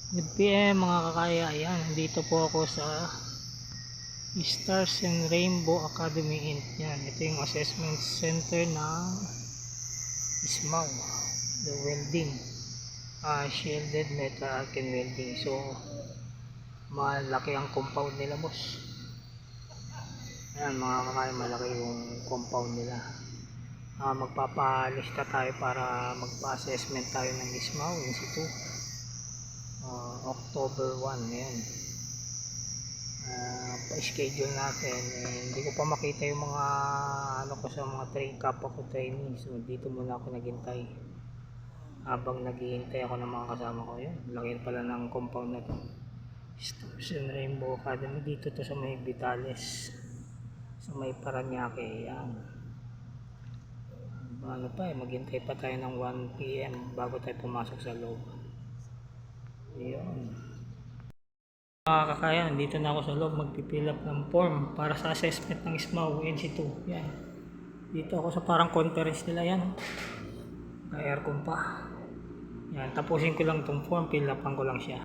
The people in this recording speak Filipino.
Good PM mga kakaya, ayan, dito po ako sa Stars and Rainbow Academy Inc. Yan, ito yung assessment center ng ISMAW, the welding, shielded metal arc and welding. So malaki ang compound nila, boss. Ayan mga kakaya, malaki yung compound nila. Magpapalista tayo para magpa-assessment tayo ng ISMAW in situ. October 1 ngayon. Pa-schedule natin, hindi ko pa makita yung mga ko sa mga kapwa ko training, so dito muna ako naghintay habang naghihintay ako ng mga kasama ko. Yun, laki pala ng compound na to, Stars and Rainbow Academy. Dito to sa may Vitales, sa may Paranaque. Yan, maghintay pa tayo ng 1 PM bago tayo pumasok sa loob. Yun mga kakaya, dito na ako sa loob, magpipil up ng form para sa assessment ng ISMAW NC2. Yan, dito ako sa parang conference nila. Yan, may aircon pa. Yan, tapusin ko lang itong form, fill upan ko lang siya.